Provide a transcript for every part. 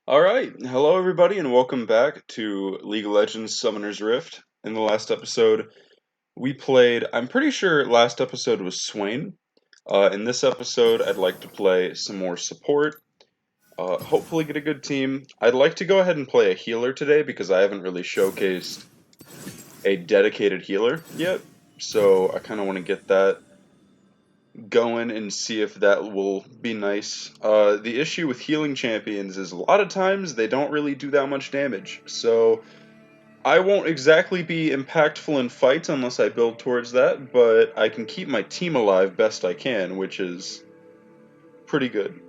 Alright, hello everybody and welcome back to League of Legends Summoner's Rift. In the last episode, we played, I'm pretty sure last episode was Swain. In this episode, I'd like to play some more support, hopefully get a good team. I'd like to go ahead and play a healer today because I haven't really showcased a dedicated healer yet. So I kind of want to get that going and see if that will be nice. The issue with healing champions is a lot of times they don't really do that much damage, so I won't exactly be impactful in fights unless I build towards that, but I can keep my team alive best I can, which is pretty good.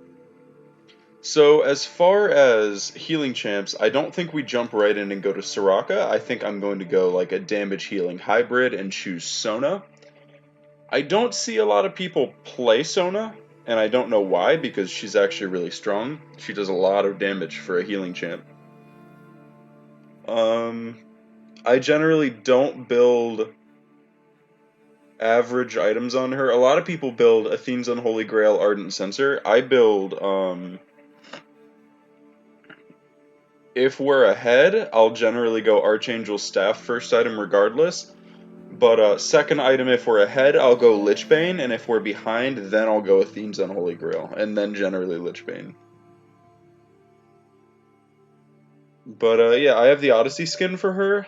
So as far as healing champs, I don't think we jump right in and go to Soraka. I think I'm going to go like a damage healing hybrid and choose Sona. I don't see a lot of people play Sona, and I don't know why, because she's actually really strong. She does a lot of damage for a healing champ. I generally don't build average items on her. A lot of people build Athene's Unholy Grail Ardent Censer. I build, if we're ahead, I'll generally go Archangel Staff first item regardless. But second item, if we're ahead, I'll go Lichbane, and if we're behind, then I'll go Athene's Unholy Grail, and then generally Lichbane. But yeah, I have the Odyssey skin for her.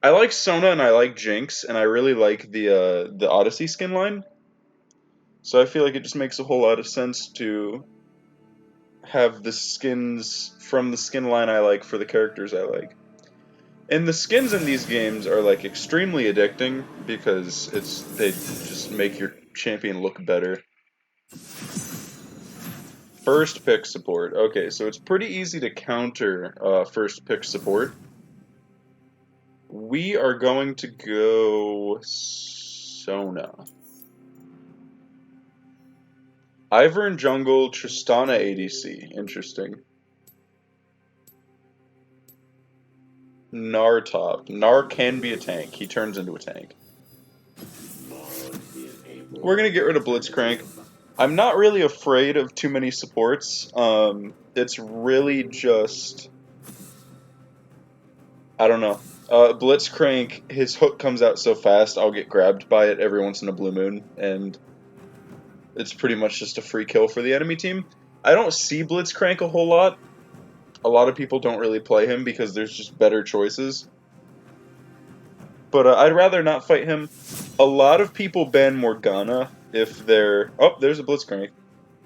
I like Sona and I like Jinx, and I really like the Odyssey skin line. So I feel like it just makes a whole lot of sense to have the skins from the skin line I like for the characters I like. And the skins in these games are like extremely addicting because they just make your champion look better. First pick support. Okay, so it's pretty easy to counter first pick support. We are going to go Sona. Ivern jungle, Tristana ADC. Interesting. Gnar top. Gnar can be a tank. He turns into a tank. We're gonna get rid of Blitzcrank. I'm not really afraid of too many supports. It's really just... I don't know. Blitzcrank, his hook comes out so fast, I'll get grabbed by it every once in a blue moon, and it's pretty much just a free kill for the enemy team. I don't see Blitzcrank a whole lot. A lot of people don't really play him because there's just better choices. But I'd rather not fight him. A lot of people ban Morgana if they're... Oh, there's a Blitzcrank.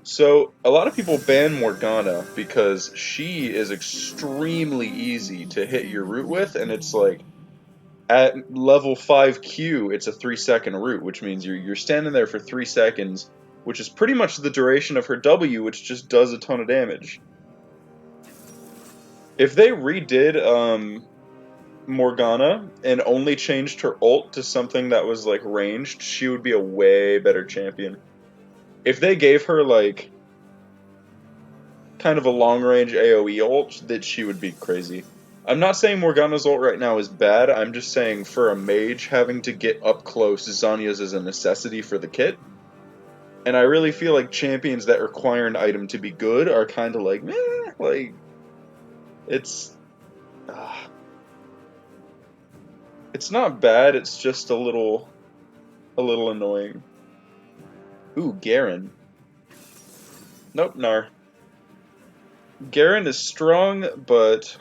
So, a lot of people ban Morgana because she is extremely easy to hit your root with, and it's like, at level 5Q, it's a 3-second root, which means you're standing there for 3 seconds, which is pretty much the duration of her W, which just does a ton of damage. If they redid Morgana and only changed her ult to something that was like ranged, she would be a way better champion. If they gave her like kind of a long range AoE ult, that she would be crazy. I'm not saying Morgana's ult right now is bad, I'm just saying for a mage having to get up close, Zanya's is a necessity for the kit. And I really feel like champions that require an item to be good are kind of like, meh, like, it's... it's not bad, it's just a little annoying. Ooh, Garen. Nope, Gnar. Garen is strong, but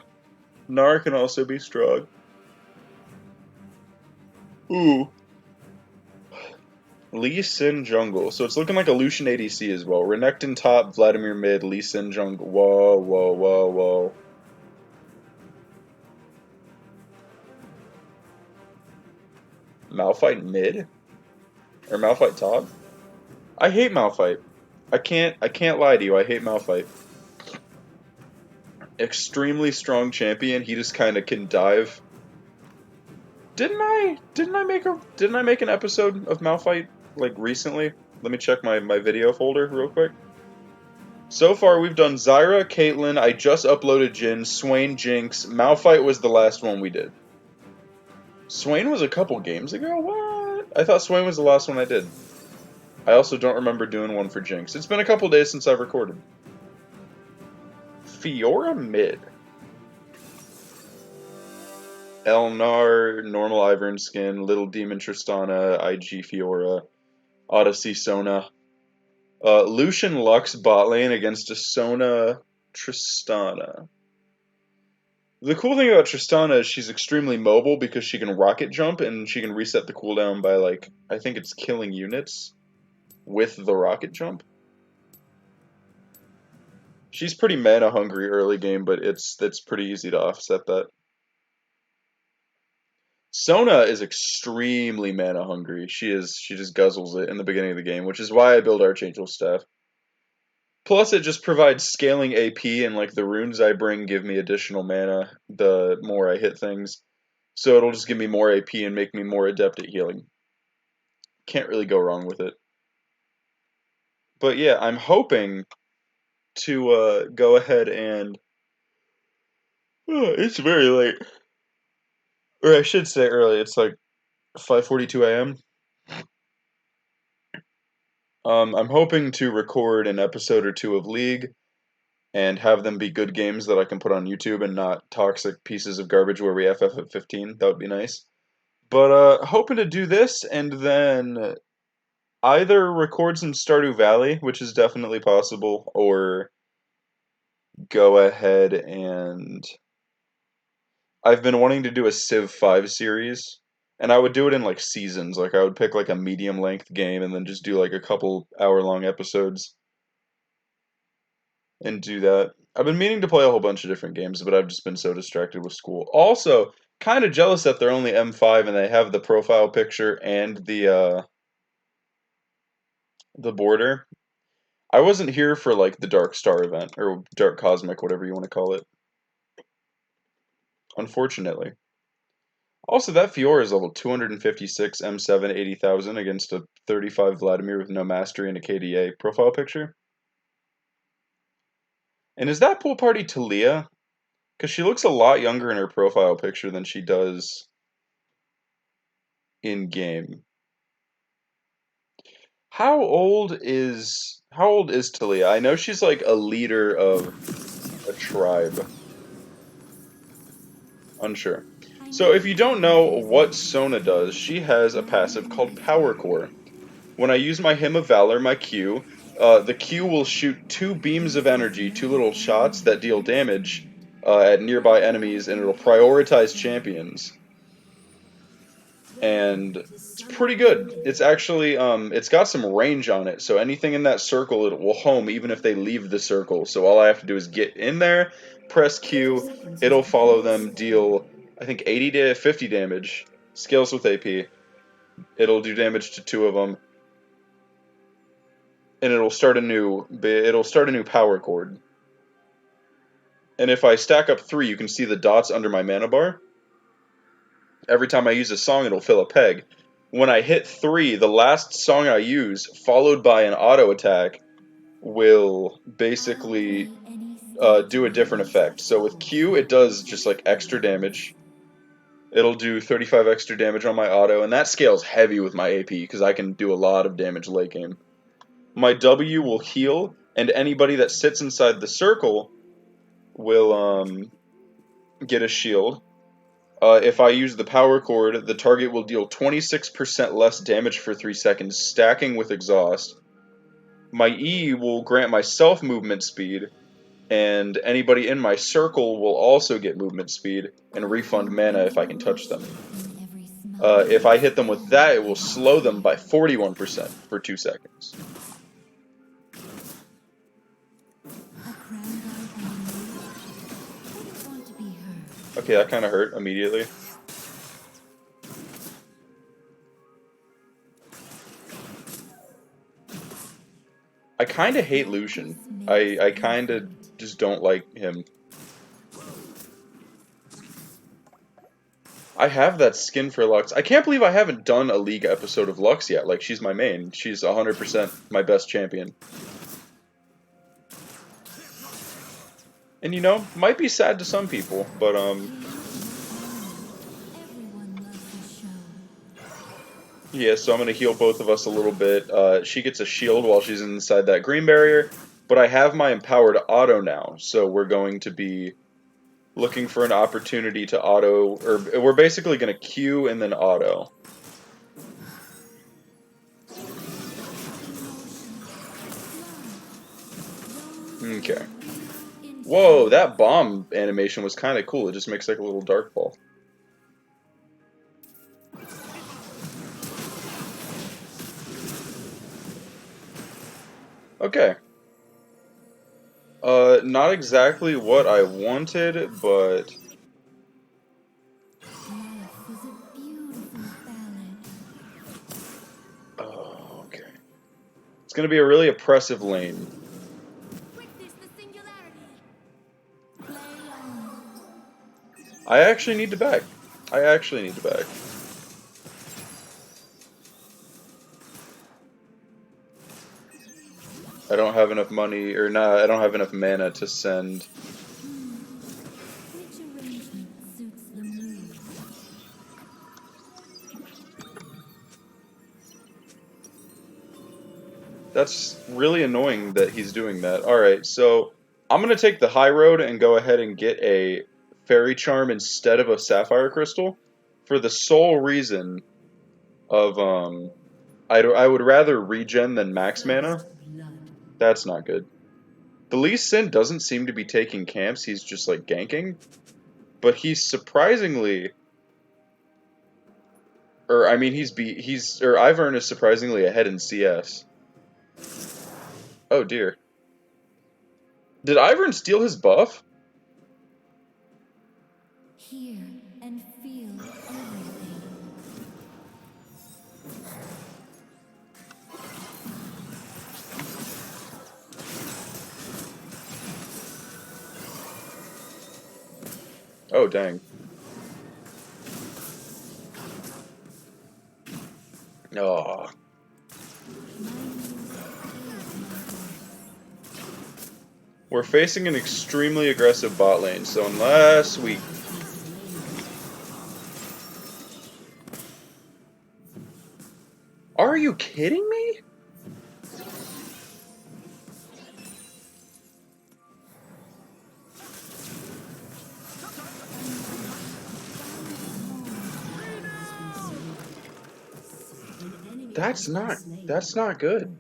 Gnar can also be strong. Ooh. Lee Sin jungle. So it's looking like a Lucian ADC as well. Renekton top, Vladimir mid, Lee Sin jungle. Whoa, whoa, whoa, whoa. Malphite mid? Or Malphite top? I hate Malphite. I can't lie to you, I hate Malphite. Extremely strong champion, he just kinda can dive. Didn't I make an episode of Malphite like recently? Let me check my video folder real quick. So far we've done Zyra, Caitlyn, I just uploaded Jhin, Swain, Jinx, Malphite was the last one we did. Swain was a couple games ago? What? I thought Swain was the last one I did. I also don't remember doing one for Jinx. It's been a couple days since I've recorded. Fiora mid. Elnar, normal Ivern skin, Little Demon Tristana, IG Fiora, Odyssey Sona. Lucian Lux bot lane against a Sona Tristana. The cool thing about Tristana is she's extremely mobile because she can rocket jump and she can reset the cooldown by, like, I think it's killing units with the rocket jump. She's pretty mana hungry early game, but it's pretty easy to offset that. Sona is extremely mana hungry. She just guzzles it in the beginning of the game, which is why I build Archangel Staff. Plus, it just provides scaling AP, and like the runes I bring give me additional mana the more I hit things. So it'll just give me more AP and make me more adept at healing. Can't really go wrong with it. But yeah, I'm hoping to go ahead and... it's very late. Or I should say early, it's like 5:42 a.m. I'm hoping to record an episode or two of League and have them be good games that I can put on YouTube and not toxic pieces of garbage where we FF at 15. That would be nice. But hoping to do this and then either record some Stardew Valley, which is definitely possible, or go ahead and... I've been wanting to do a Civ 5 series, and I would do it in like seasons. Like I would pick like a medium length game and then just do like a couple hour-long episodes and do that. I've been meaning to play a whole bunch of different games, but I've just been so distracted with school. Also, kind of jealous that they're only M5 and they have the profile picture and the border. I wasn't here for like the Dark Star event or Dark Cosmic, whatever you want to call it. Unfortunately. Also, that Fiora is level 256, M7, 80,000 against a 35 Vladimir with no mastery and a KDA profile picture. And is that pool party Talia? Because she looks a lot younger in her profile picture than she does in game. How old is Talia? I know she's like a leader of a tribe. Unsure. So if you don't know what Sona does, she has a passive called Power Core. When I use my Hymn of Valor, my Q, the Q will shoot 2 beams of energy, 2 little shots that deal damage at nearby enemies, and it'll prioritize champions. And it's pretty good. It's actually, it's got some range on it, so anything in that circle, it will home even if they leave the circle. So all I have to do is get in there, press Q, it'll follow them, deal, I think 80 to 50 damage, scales with AP. It'll do damage to 2 of them, and it'll start a new power chord. And if I stack up 3, you can see the dots under my mana bar. Every time I use a song, it'll fill a peg. When I hit 3, the last song I use, followed by an auto attack, will basically do a different effect. So with Q, it does just like extra damage. It'll do 35 extra damage on my auto, and that scales heavy with my AP because I can do a lot of damage late game. My W will heal, and anybody that sits inside the circle will get a shield. If I use the power chord, the target will deal 26% less damage for 3 seconds, stacking with exhaust. My E will grant myself movement speed, and anybody in my circle will also get movement speed and refund mana if I can touch them. If I hit them with that, it will slow them by 41% for 2 seconds. Okay, that kind of hurt immediately. I kind of hate Lucian. I kind of just don't like him. I have that skin for Lux. I can't believe I haven't done a League episode of Lux yet. Like, she's my main. She's 100% my best champion. And, you know, might be sad to some people, but, yeah, so I'm going to heal both of us a little bit. She gets a shield while she's inside that green barrier. But I have my empowered auto now, so we're going to be looking for an opportunity to auto, or we're basically going to queue and then auto. Okay. Whoa, that bomb animation was kind of cool. It just makes like a little dark ball. Okay. Not exactly what I wanted, but... Oh, okay. It's gonna be a really oppressive lane. I actually need to back. I actually need to back. I don't have enough money, or nah, I don't have enough mana to send. That's really annoying that he's doing that. Alright, so I'm gonna take the high road and go ahead and get a Fairy Charm instead of a Sapphire Crystal for the sole reason of, I would rather regen than max mana. That's not good. The Lee Sin doesn't seem to be taking camps, he's just like ganking. But he's surprisingly, or I mean or Ivern is surprisingly ahead in CS. Oh dear. Did Ivern steal his buff? Hear and feel everything. Oh dang. Oh. We're facing an extremely aggressive bot lane, so unless we... Are you kidding me? That's not good.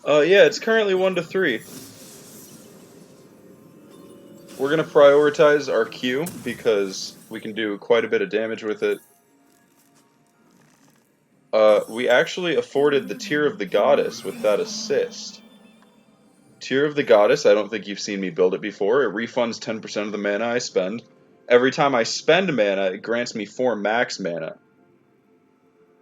Yeah, it's currently 1-3. We're gonna prioritize our Q because we can do quite a bit of damage with it. We actually afforded the Tear of the Goddess with that assist. Tear of the Goddess, I don't think you've seen me build it before. It refunds 10% of the mana I spend. Every time I spend mana, it grants me 4 max mana.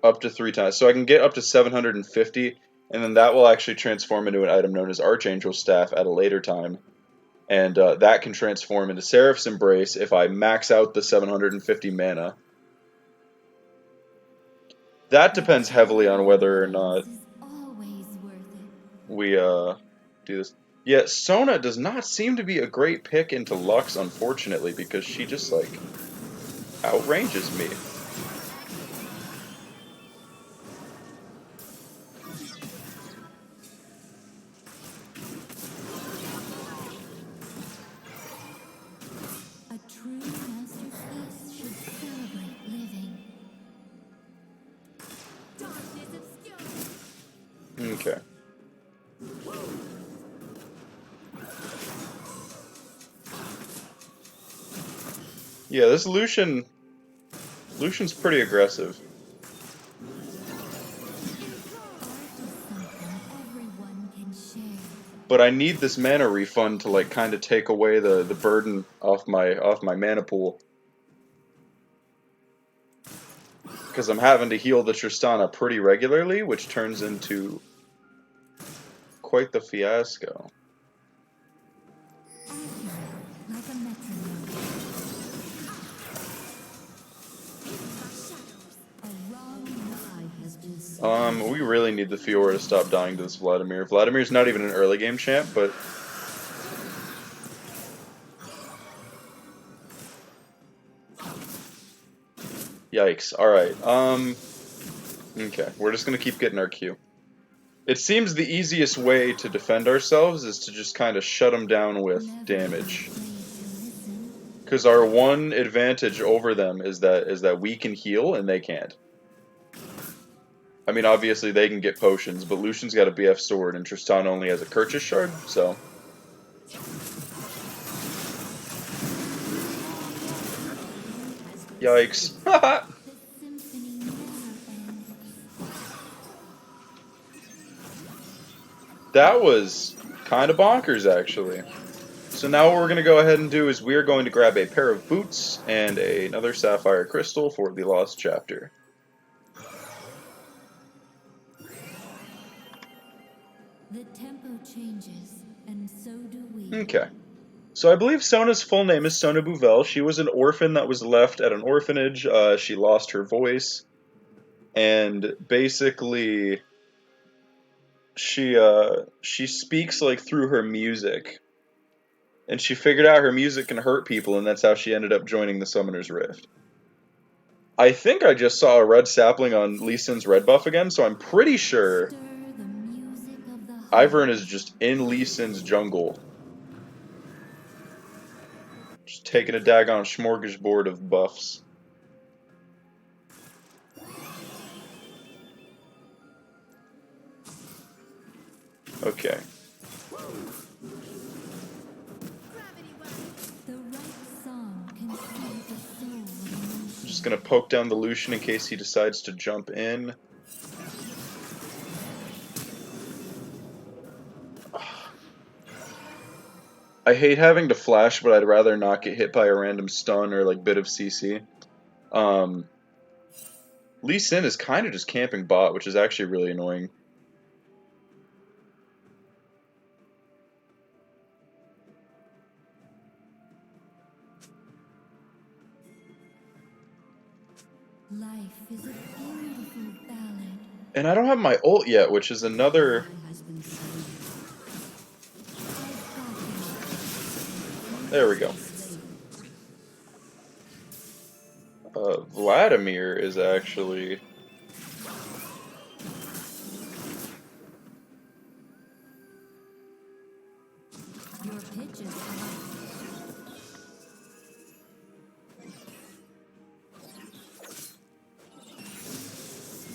Up to 3 times. So I can get up to 750, and then that will actually transform into an item known as Archangel Staff at a later time. And that can transform into Seraph's Embrace if I max out the 750 mana. That depends heavily on whether or not we do this. Yeah, Sona does not seem to be a great pick into Lux, unfortunately, because she just, like, outranges me. A true masterpiece should celebrate living. Okay. Yeah, this Lucian's pretty aggressive. But I need this mana refund to like kind of take away the burden off my mana pool. Because I'm having to heal the Tristana pretty regularly, which turns into quite the fiasco. We really need the Fiora to stop dying to this Vladimir. Vladimir's not even an early game champ, but... Yikes. Alright, okay, we're just gonna keep getting our Q. It seems the easiest way to defend ourselves is to just kind of shut them down with Never be damage. afraid to listen. Because our one advantage over them is that we can heal and they can't. I mean, obviously they can get potions, but Lucian's got a BF sword and Tristan only has a Kirchhoff shard, so... Yikes. The symphony never ends. That was kind of bonkers, actually. So now what we're going to go ahead and do is we're going to grab a pair of boots and another sapphire crystal for the lost chapter. The tempo changes, and so do we. Okay. So I believe Sona's full name is Sona Bouvel. She was an orphan that was left at an orphanage. She lost her voice, and basically she speaks like through her music, and she figured out her music can hurt people, and that's how she ended up joining the Summoner's Rift. I think I just saw a red sapling on Lee Sin's red buff again, so I'm pretty sure Stir the music of the Ivern heart. is just in Lee Sin's jungle. Just taking a daggone smorgasbord of buffs. Okay. The right song can soothe the soul of emotion. I'm just gonna poke down the Lucian in case he decides to jump in. I hate having to flash, but I'd rather not get hit by a random stun or like bit of CC. Lee Sin is kind of just camping bot, which is actually really annoying. Life is a beautiful ballad. And I don't have my ult yet, which is another... There we go. Vladimir is actually... Your pitch is high.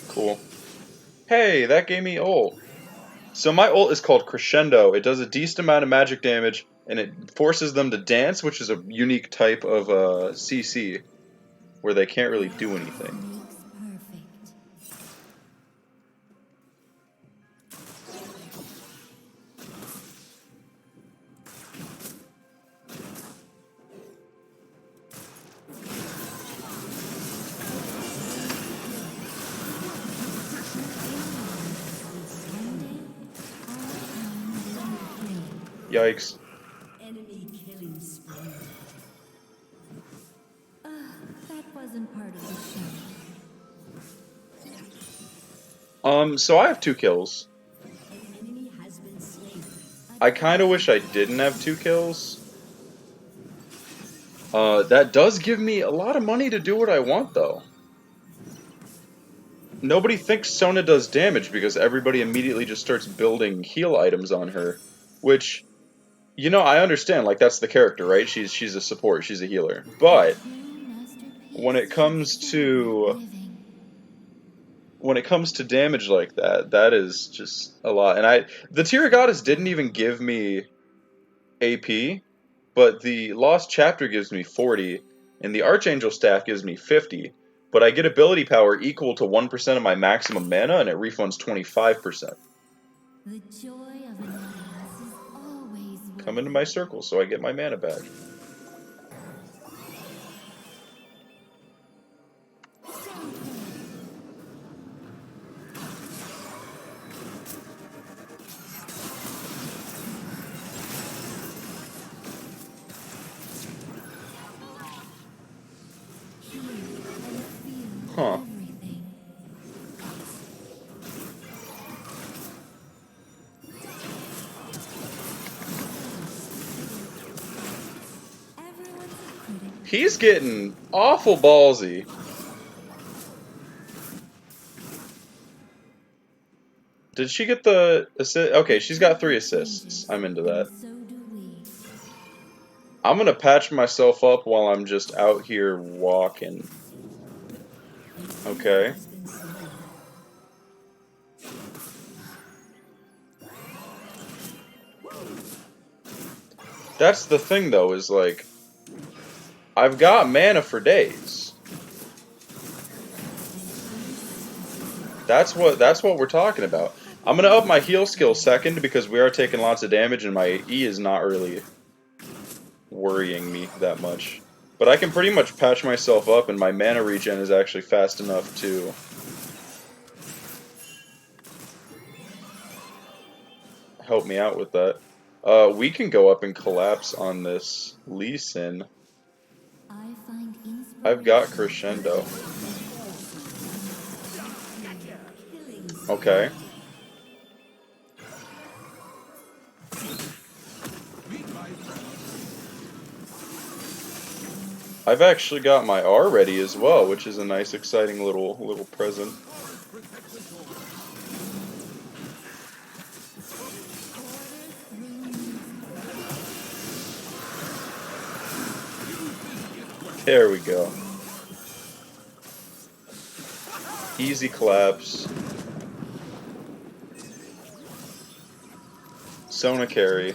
Cool. Hey, that gave me ult. So my ult is called Crescendo. It does a decent amount of magic damage, and it forces them to dance, which is a unique type of CC, where they can't really do anything. Makes perfect. Yikes. Enemy killing spree. That wasn't part of the show. So I have 2 kills. An enemy has been slain. I kind of wish I didn't have 2 kills. That does give me a lot of money to do what I want, though. Nobody thinks Sona does damage because everybody immediately just starts building heal items on her. Which, you know, I understand, like, that's the character, right? She's a support, she's a healer. But, when it comes to... when it comes to damage like that, that is just a lot. And the Tier Goddess didn't even give me AP, but the Lost Chapter gives me 40, and the Archangel Staff gives me 50, but I get ability power equal to 1% of my maximum mana, and it refunds 25%. The joy of an audience is always Come into my circle so I get my mana back. Huh. everything. Everyone's a critic. He's getting awful ballsy. Did she get the assist? Okay, she's got 3 Tempo assists. changes, I'm into and that. so do we. I'm gonna patch myself up while I'm just out here walking. Okay. That's the thing though, is like, I've got mana for days. That's what we're talking about. I'm gonna up my heal skill second because we are taking lots of damage and my E is not really worrying me that much. But I can pretty much patch myself up and my mana regen is actually fast enough to help me out with that. We can go up and collapse on this Lee Sin. I find I've got inspiration Crescendo. killing Okay. I've actually got my R ready as well, which is a nice, exciting little present. There we go. Easy collapse. Sona carry.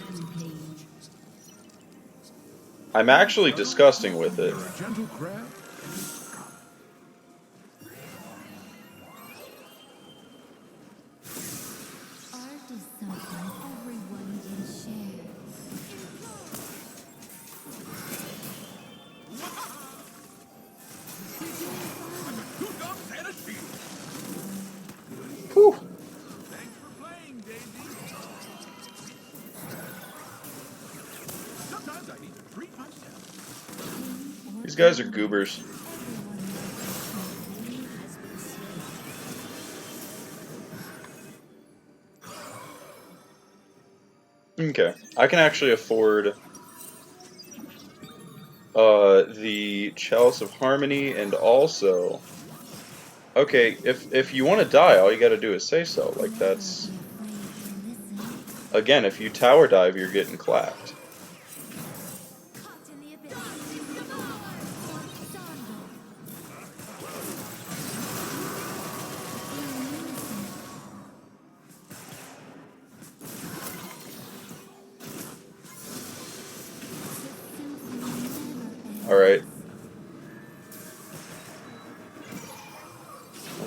I'm actually disgusting with it. You're a gentle crab. art is something everyone can share. Whew. Thanks for playing, Daisy. Sometimes I need to treat myself. These guys are goobers. Okay. I can actually afford the Chalice of Harmony and also okay, if you want to die, all you gotta do is say so. Like Never that's be afraid to listen. again, if you tower dive, you're getting clapped. Caught in the abyss. Sando. All right.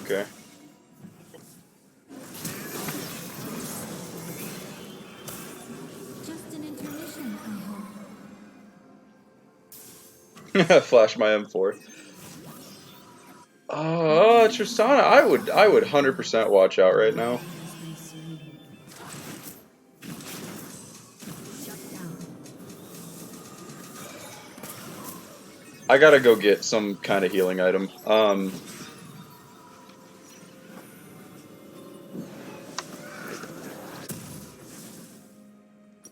Okay. Just an intermission, I Flash my M4. Tristana, I would 100% watch out right now. I gotta go get some kind of healing item.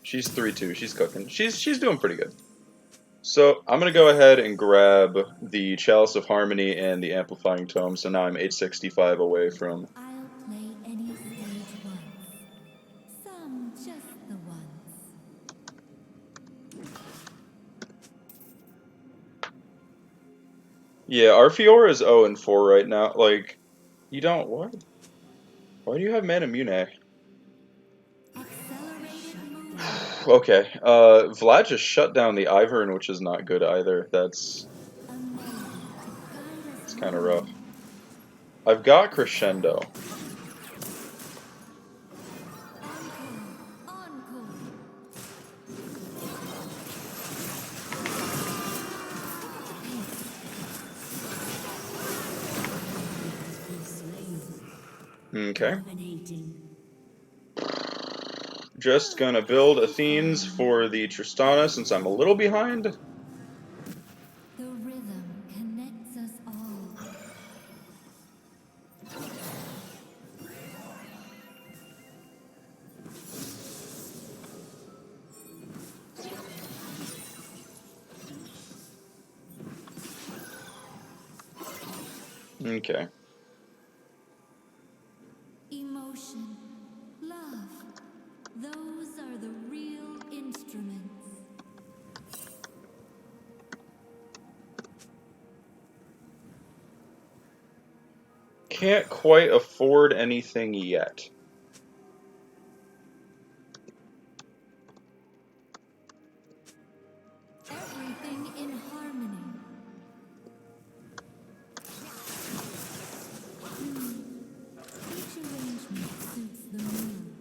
She's 3-2. She's cooking. She's doing pretty good. So I'm gonna go ahead and grab the Chalice of Harmony and the Amplifying Tome. So now I'm 865 away from. I'll play any stage once. Some just the once. Yeah, our Fiora is 0-4 right now. Like, you don't what? Why do you have Mana Mune? Accelerated movement. Okay, Vlad just shut down the Ivern, which is not good either. That's A melody to guide us it's kind of rough. home. I've got Crescendo. Encore. Encore. Okay. Just gonna build Athenes for the Tristana since I'm a little behind. The rhythm connects us all. Okay. Emotion, can't quite afford anything yet. Everything in harmony. Each arrangement suits the mood.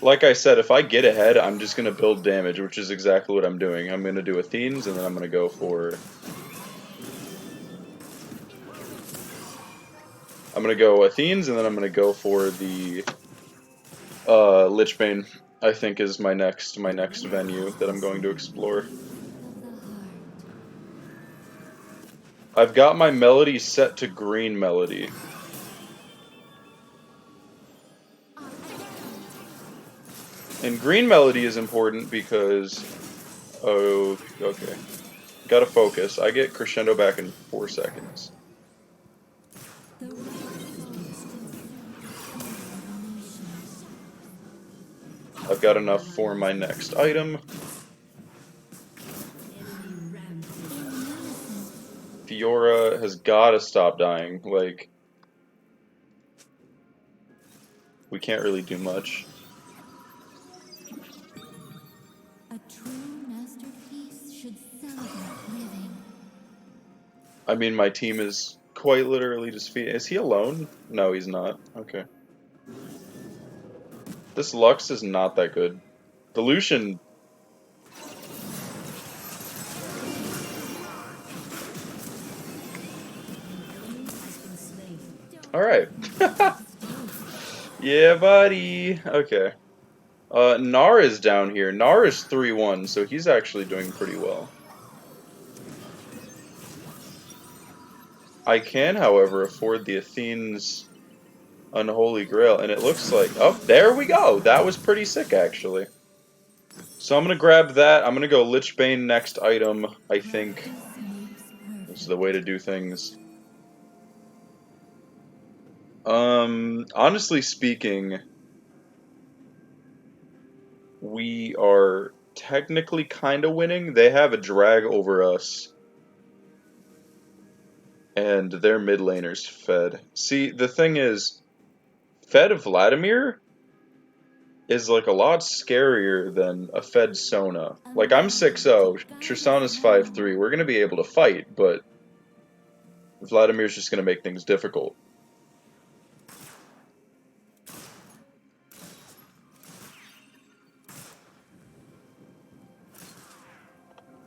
Like I said, if I get ahead, I'm just going to build damage, which is exactly what I'm doing. I'm going to do Athenes, and then I'm going to go for... I'm going to go Athenes, and then I'm going to go for the Lichbane, I think is my next venue that I'm going to explore. Of the heart. I've got my melody set to green melody. And green melody is important because... Oh, okay. Gotta focus. I get crescendo back in 4 seconds. The I've got enough for my next item. Fiora has gotta stop dying. Like, we can't really do much. A true masterpiece should celebrate living. I mean, my team is quite literally defeated. Is he alone? No, he's not. Okay. This Lux is not that good. The Lucian... Alright. Yeah, buddy. Okay. Gnar is down here. Gnar is 3-1, so he's actually doing pretty well. I can, however, afford the Athene's Unholy Grail, and it looks like... Oh, there we go! That was pretty sick, actually. So I'm gonna grab that. I'm gonna go Lichbane next item, I think. This is the way to do things. Honestly speaking, we are technically kind of winning. They have a drag over us. And their mid laner's fed. See, the thing is, fed Vladimir is like a lot scarier than a fed Sona. Like, I'm 6-0, Tristana's 5-3. We're gonna be able to fight, but Vladimir's just gonna make things difficult.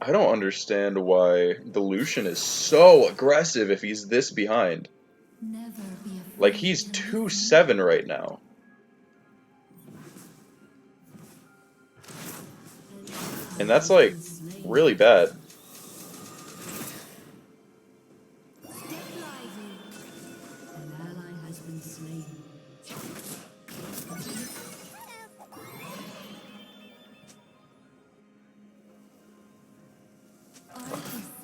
I don't understand why the Lucian is so aggressive if he's this behind. Never be afraid. Like, he's 2-7 right now. And that's, like, really bad.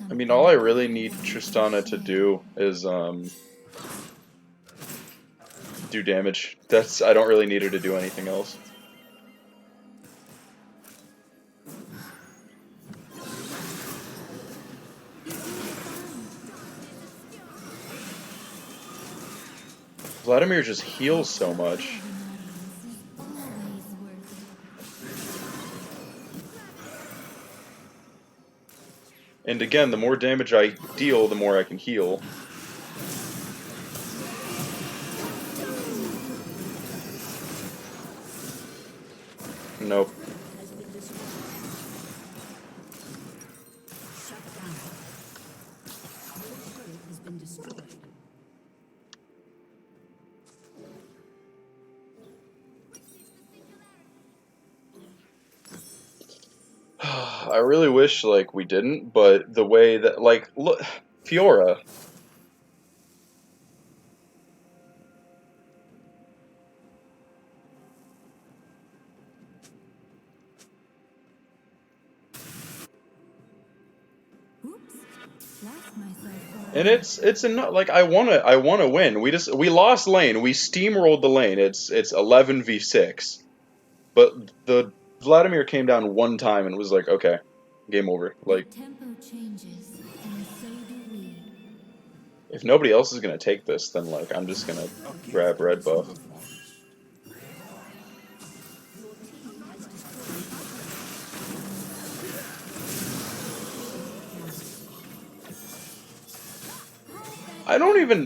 I mean, all I really need Tristana to do is, do damage. I don't really need her to do anything else. Vladimir just heals so much. And again, the more damage I deal, the more I can heal. Nope. I really wish, like, we didn't, but the way that, like, look, Fiora. Oops. Lost myself. And it's enough. Like, I wanna win. We lost lane. We steamrolled the lane. It's 11v6, but the Vladimir came down one time and was like, okay, game over. Like, Tempo changes, and so do we. If nobody else is gonna take this, then like I'm just gonna A gift grab red from buff. the forest.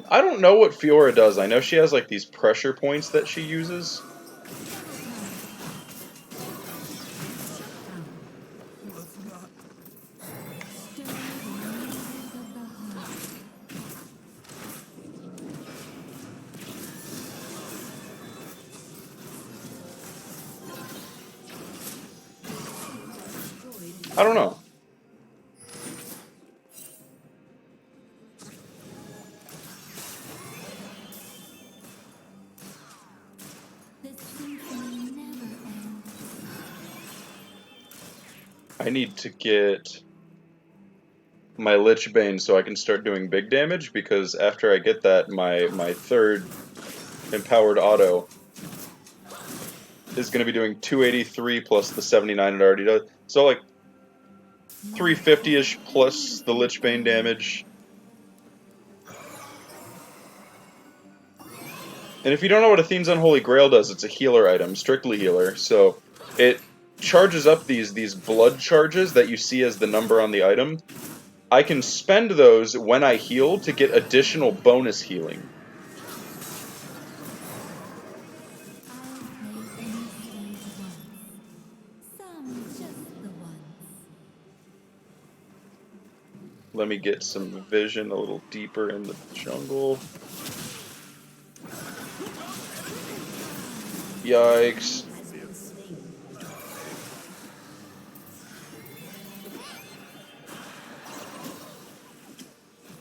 I don't know what Fiora does. I know she has like these pressure points that she uses. Let's not. Stir the waters of the heart. I don't know. The symphony never ends. I need to get my Lich Bane so I can start doing big damage because after I get that, my third empowered auto is going to be doing 283 plus the 79 it already does. So like 350-ish plus the Lich Bane damage. And if you don't know what Athene's Unholy Grail does, it's a healer item, strictly healer. So it charges up these blood charges that you see as the number on the item. I can spend those when I heal to get additional bonus healing. I'll play any stage once. Some just the ones. Let me get some vision a little deeper in the jungle. Yikes.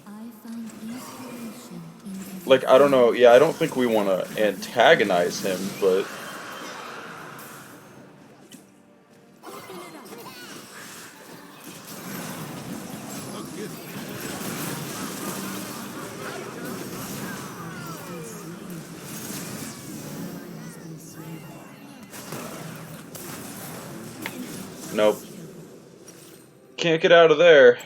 I find inspiration in Like, I don't know, yeah, I don't think we want to antagonize him, but... Nope. Can't get out of there.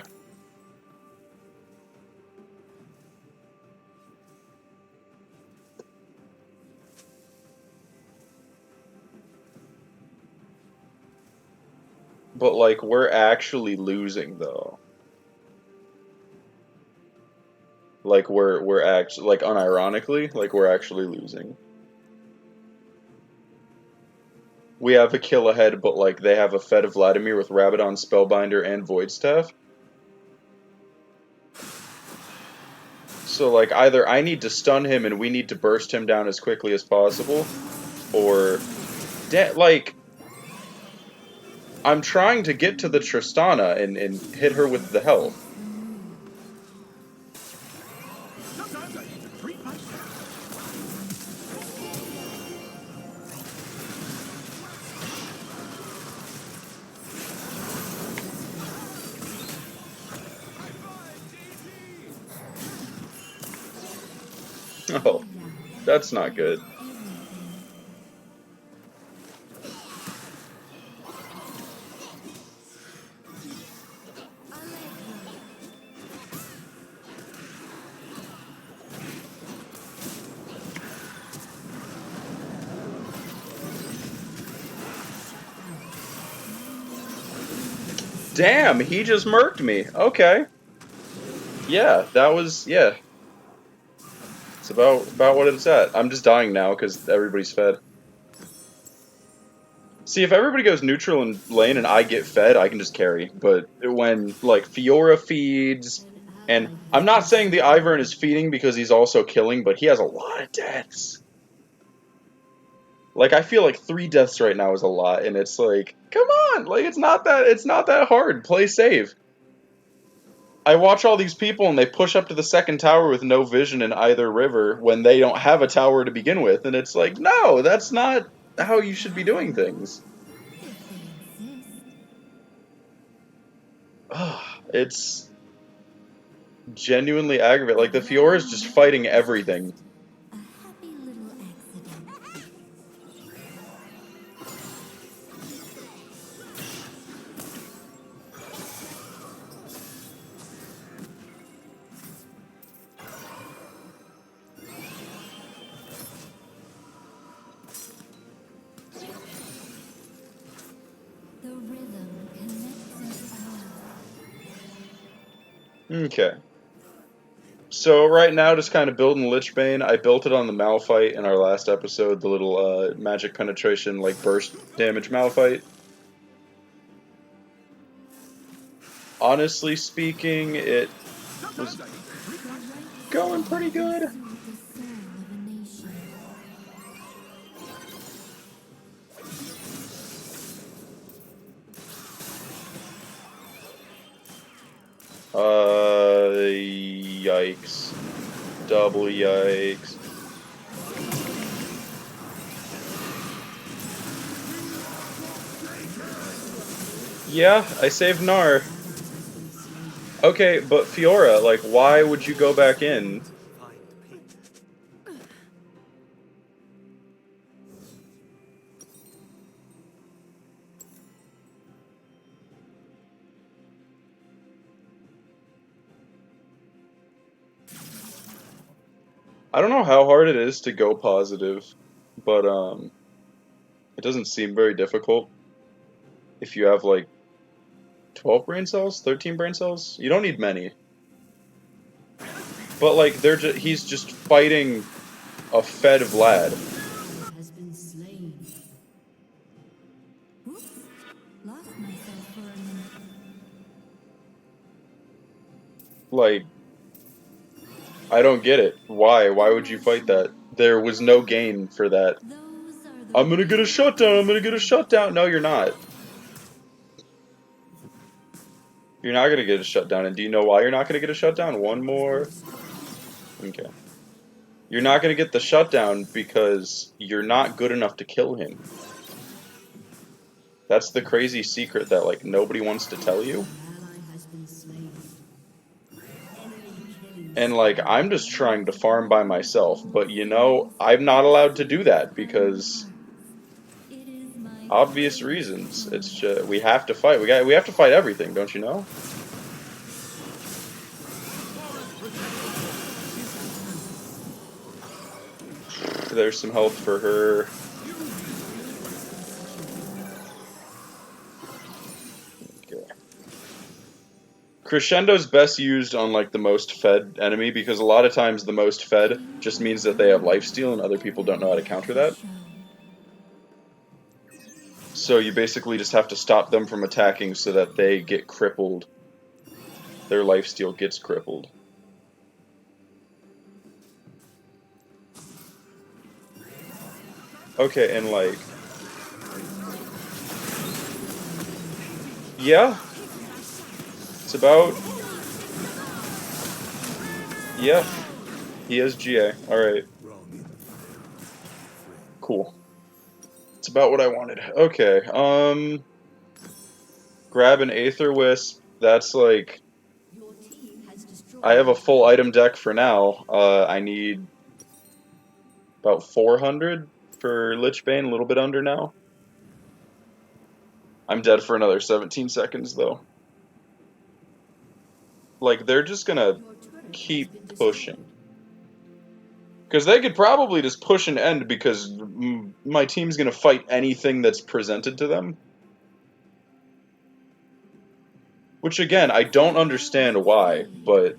But, like, we're actually losing, though. Like, we're actually, like, unironically, like, we're actually losing. We have a kill ahead, but, like, they have a Fed of Vladimir with Rabadon, Spellbinder, and Void Staff. So, like, either I need to stun him and we need to burst him down as quickly as possible, or... like... I'm trying to get to the Tristana and hit her with the health. Sometimes I need to treat myself. Oh, that's not good. Damn, he just murked me. Okay. Yeah, that was, yeah. It's about what it's at. I'm just dying now because everybody's fed. See, if everybody goes neutral in lane and I get fed, I can just carry. But when, like, Fiora feeds, and I'm not saying the Ivern is feeding because he's also killing, but he has a lot of deaths. Like, I feel like 3 deaths right now is a lot, and it's like, come on! Like, it's not that hard. Play safe. I watch all these people and they push up to the second tower with no vision in either river when they don't have a tower to begin with, and it's like, no, that's not how you should be doing things. if they insist. It's genuinely aggravating. Like, the Fiora is just fighting everything. A happy little accident. Okay. So right now, just kind of building Lichbane. I built it on the Malphite in our last episode, the little magic penetration, like burst damage Malphite. Honestly speaking, it was Sometimes I need to treat myself. going pretty good. Soothe the soul of a nation. Yikes. Double yikes. Yeah, I saved Nar. Okay, but Fiora, like, why would you go back in? I don't know how hard it is to go positive, but it doesn't seem very difficult if you have like 12 brain cells, 13 brain cells. You don't need many. But like he's just fighting a fed Vlad. Has been slain. Whoops. Lost myself for a minute. Like, I don't get it. Why? Why would you fight that? There was no gain for that. Those are the I'm gonna get a shutdown, I'm gonna get a shutdown. No, you're not. You're not gonna get a shutdown, and do you know why you're not gonna get a shutdown? One more. Okay. You're not gonna get the shutdown because you're not good enough to kill him. That's the crazy secret that, like, nobody wants to tell you. ally has been slain. And, like, I'm just trying to farm by myself. But, you know, I'm not allowed to do that because It is my obvious reasons. It's just, we have to fight. We have to fight everything, don't you know? There's some health for her. Okay. Crescendo's best used on like the most fed enemy because a lot of times the most fed just means that they have lifesteal and other people don't know how to counter that. show. So you basically just have to stop them from attacking so that they get crippled. Their lifesteal gets crippled. Okay, and like... Yeah. It's about... Yeah. He has GA. Alright. Cool. It's about what I wanted. Okay, grab an Aether Wisp. That's like... Your team has destroyed. I have a full item deck for now. I need about 400 for Lichbane, a little bit under now. I'm dead for another 17 seconds, though. Like, they're just gonna Your turret keep has been pushing. Because they could probably just push and end because my team's gonna fight anything that's presented to them. Which, again, I don't understand why, but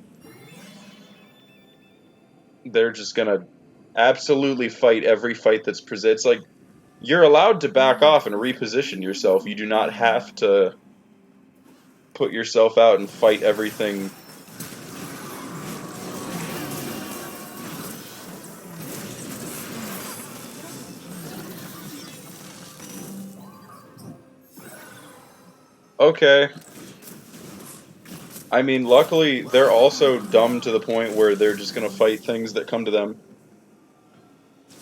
they're just gonna absolutely fight every fight that's presented. It's like, you're allowed to back off and reposition yourself. You do not have to put yourself out and fight everything. Okay. I mean, luckily, they're also dumb to the point where they're just gonna fight things that come to them.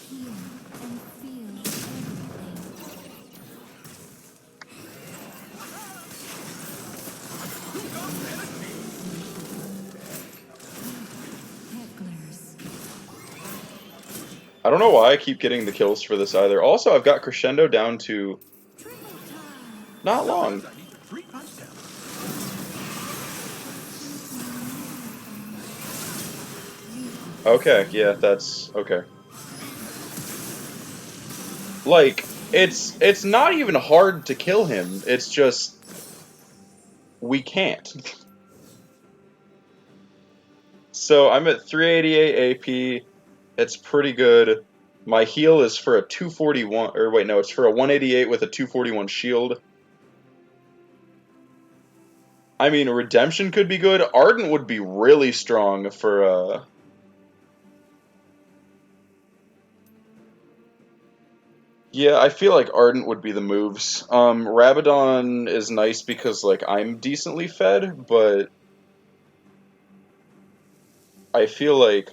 Hear and feel everything. Hecklers. I don't know why I keep getting the kills for this either. Also, I've got Crescendo down to Triple time. not long. Sometimes I need to treat myself. Okay, yeah, that's okay. Like, it's not even hard to kill him. It's just we can't. So I'm at 388 AP. It's pretty good. My heal is for a 241, or wait, no, it's for a 188 with a 241 shield. I mean, Redemption could be good. Ardent would be really strong for, yeah, I feel like Ardent would be the moves. Rabadon is nice because, like, I'm decently fed, but I feel like...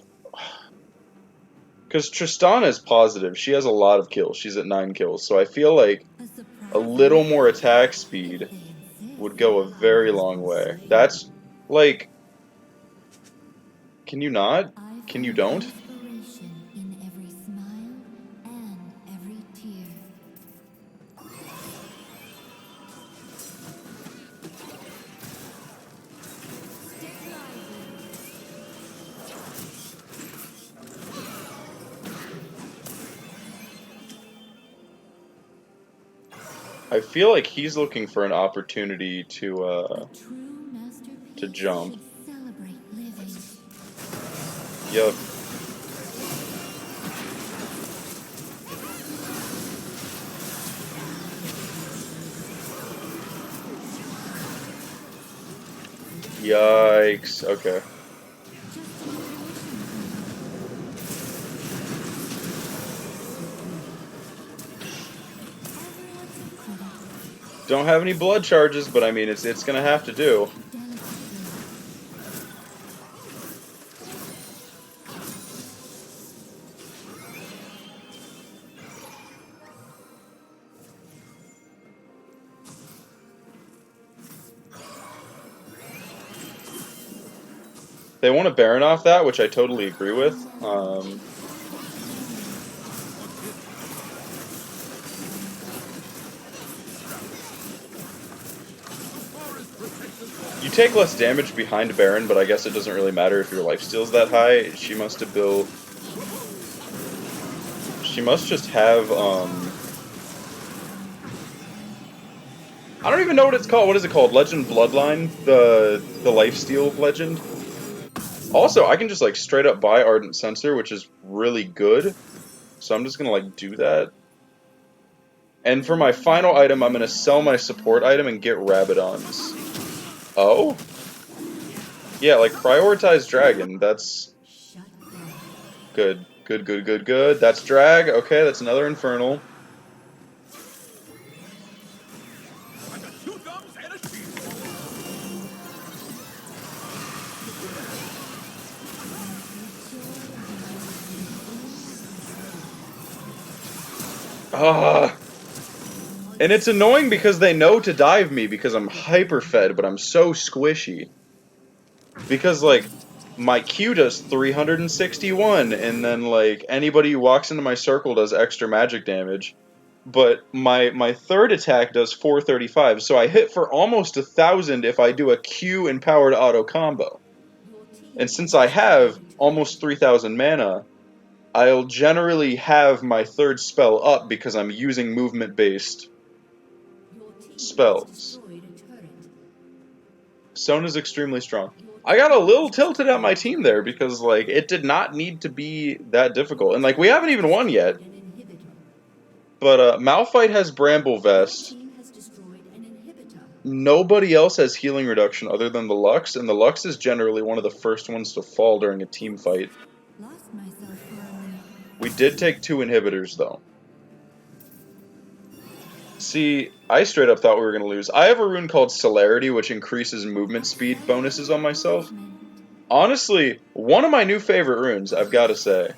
Because Tristana is positive. She has a lot of kills. She's at 9 kills. So I feel like A a surprising little more method, attack if speed they insist. would go a very long way. That's, like... Can you not? I Can you find don't? inspiration in every smile and every tear. Stick lively. I feel like he's looking for an opportunity A true to masterpiece jump. should celebrate living. Yep. Yikes. Okay. Just an intuition from her. Everyone's a critic. Don't have any blood charges, but I mean, it's gonna have to do. Delicately. They want to Baron off that, which I totally agree with. You take less damage behind Baron, but I guess it doesn't really matter if your lifesteal's that high. She must have built... She must just have, I don't even know what it's called. What is it called? Legend Bloodline? The lifesteal legend? Also, I can just, like, straight up buy Ardent Sensor, which is really good. So I'm just gonna, like, do that. And for my final item, I'm gonna sell my support item and get Rabadons. Oh? Yeah, like, prioritize Dragon. That's Shut down. good. Good, good, good, good. That's Drag. Okay, that's another Infernal. I got two thumbs and a shield. Ah! And it's annoying because they know to dive me because I'm hyper fed, but I'm so squishy. Because, like, my Q does 361, and then, like, anybody who walks into my circle does extra magic damage. But my third attack does 435, so I hit for almost 1,000 if I do a Q empowered auto combo. And since I have almost 3,000 mana, I'll generally have my third spell up because I'm using movement-based spells. Sona's extremely strong. I got a little tilted at my team there because, like, it did not need to be that difficult. And, like, we haven't even won yet. But, Malphite has Bramble Vest. Nobody else has healing reduction other than the Lux, and the Lux is generally one of the first ones to fall during a team fight. Lost myself for a minute. We did take 2 inhibitors, though. See, I straight up thought we were going to lose. I have a rune called Celerity, which increases movement speed bonuses on myself. Honestly, one of my new favorite runes, I've got to say.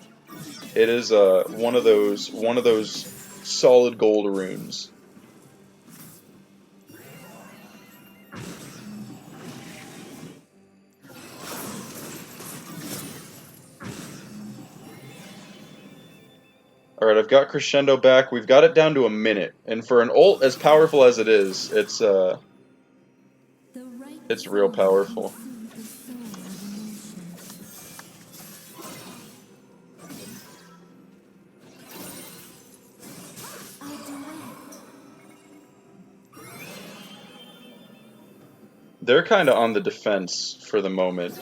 It is one of those solid gold runes. Alright, I've got Crescendo back. We've got it down to a minute. And for an ult as powerful as it is, it's The right real song powerful. can soothe the soul of emotion. A duet. They're kind of on the defense for the moment.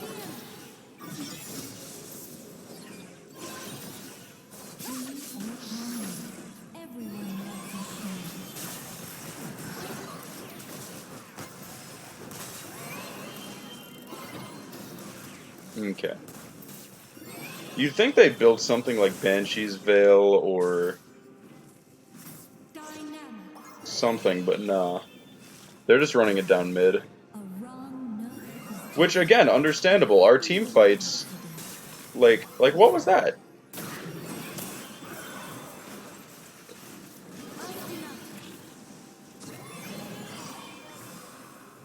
Okay. You'd think they built something like Banshee's Veil or Dynamic. something, but nah. They're just running it down mid. A wrong note is Which, just again, understandable. Our team fights, like, what was that?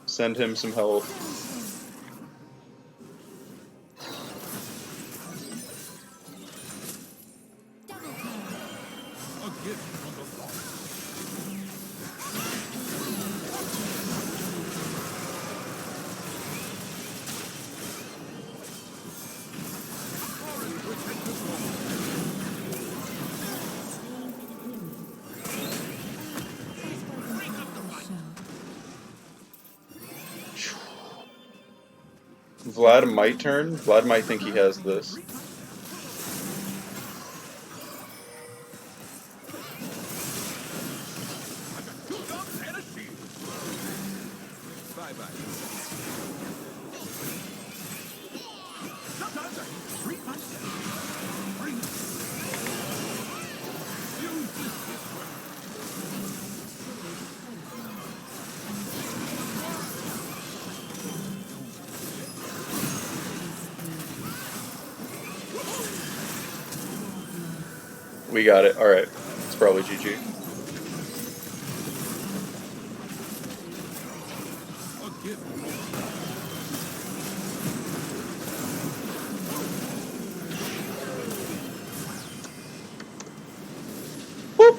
Send him some health. double time. A gift from the Lord. Forest protected Lord. Break up the fight. Vlad might turn. Vlad might think he has this. I got two guns and a shield. Bye-bye. Sometimes I need to treat myself. Bring it. Use this gift well. We got it. Alright. It's probably GG. A gift from the Whoop!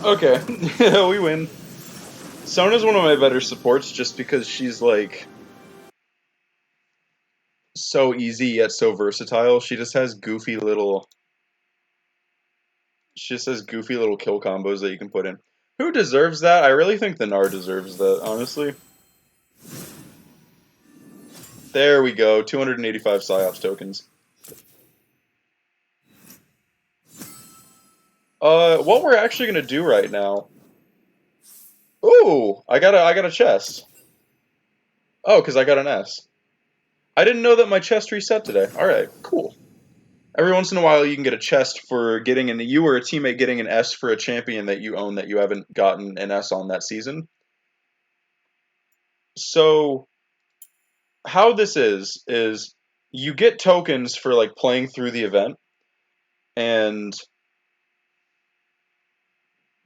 Okay. We win. Sona's one of my better supports just because she's, like, so easy yet so versatile. She just has goofy little... She just has goofy little kill combos that you can put in. Who deserves that? I really think the Gnar deserves that, honestly. There we go. 285 Psyops tokens. What we're actually gonna do right now... Ooh! I got a chest. Oh, because I got an S. I didn't know that my chest reset today. Alright, cool. Every once in a while, you can get a chest for getting you or a teammate getting an S for a champion that you own that you haven't gotten an S on that season. So, how this is you get tokens for like playing through the event, and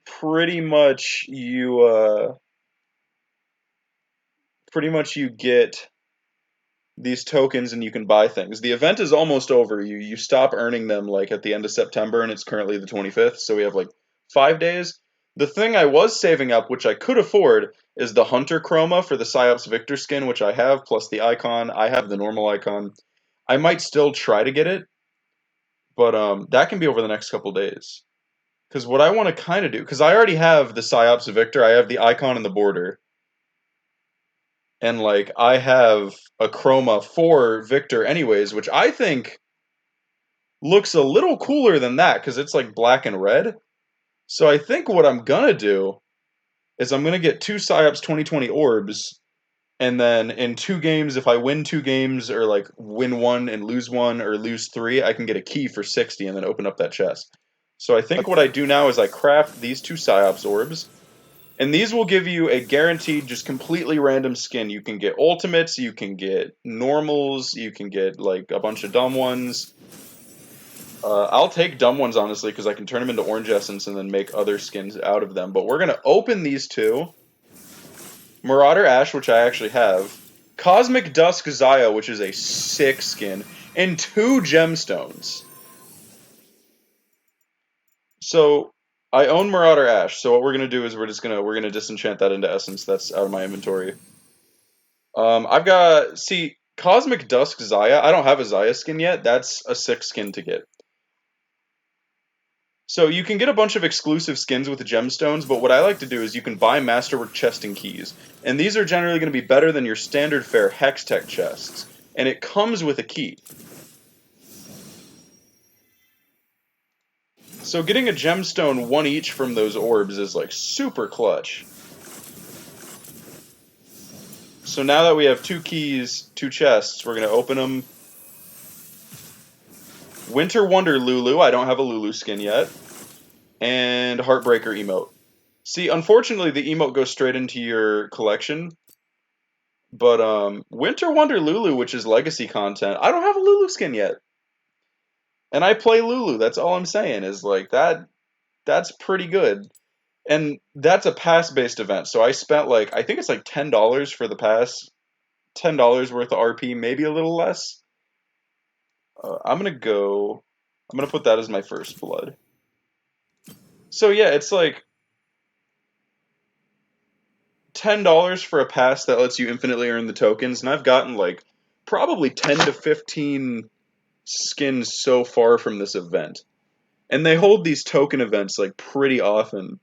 pretty much you get these tokens and you can buy things. The event is almost over. You stop earning them like at the end of September, and it's currently the 25th, so we have like 5 days. The thing I was saving up, which I could afford, is the Hunter Chroma for the Psyops Victor skin, which I have, plus the icon. I have the normal icon. I might still try to get it, but that can be over the next couple days. Because what I want to kind of do, because I already have the Psyops Victor, I have the icon and the border. And like I have a chroma for Victor anyways, which I think looks a little cooler than that because it's like black and red. So I think what I'm gonna do is I'm gonna get two Psyops 2020 orbs, and then in 2 games, if I win 2 games or like win one and lose one or lose three, I can get a key for 60 and then open up that chest. So I think what I do now is I craft these two Psyops orbs. And these will give you a guaranteed, just completely random skin. You can get ultimates, you can get normals, you can get like a bunch of dumb ones. I'll take dumb ones honestly because I can turn them into orange essence and then make other skins out of them. But we're gonna open these two: Marauder Ash, which I actually have, Cosmic Dusk Zaya, which is a sick skin, and 2 gemstones. So I own Marauder Ash. So what we're gonna do is we're gonna disenchant that into essence that's out of my inventory. I've got, see, Cosmic Dusk Zaya. I don't have a Zaya skin yet. That's a sick skin to get. So you can get a bunch of exclusive skins with the gemstones, but what I like to do is you can buy Masterwork chest and keys. And these are generally going to be better than your standard fare Hextech chests. And it comes with a key. So getting a gemstone, one each from those orbs is like super clutch. So now that we have 2 keys, 2 chests, we're going to open them. Winter Wonder Lulu. I don't have a Lulu skin yet. And Heartbreaker emote. See, unfortunately, the emote goes straight into your collection. But Winter Wonder Lulu, which is legacy content, I don't have a Lulu skin yet. And I play Lulu. That's all I'm saying is like that. That's pretty good. And that's a pass-based event. So I spent like I think it's like $10 for the pass, $10 worth of RP, maybe a little less. I'm gonna go. I'm gonna put that as my first blood. So yeah, it's like $10 for a pass that lets you infinitely earn the tokens, and I've gotten like probably 10 to 15 skins so far from this event. And they hold these token events like pretty often.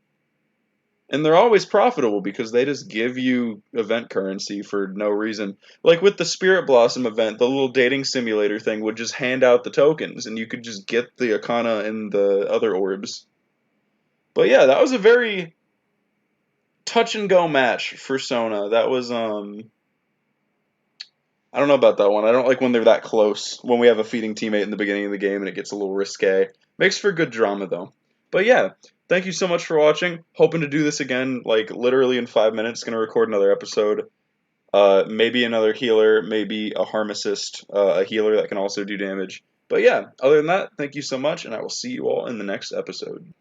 And they're always profitable because they just give you event currency for no reason. Like with the Spirit Blossom event, the little dating simulator thing would just hand out the tokens and you could just get the Akana and the other orbs. But yeah, that was a very touch and go match for Sona. That was I don't know about that one. I don't like when they're that close. When we have a feeding teammate in the beginning of the game and it gets a little risque. Makes for good drama though. But yeah, thank you so much for watching. Hoping to do this again, like literally in 5 minutes. Gonna record another episode. Maybe another healer, maybe a harm assist, a healer that can also do damage. But yeah, other than that, thank you so much, and I will see you all in the next episode.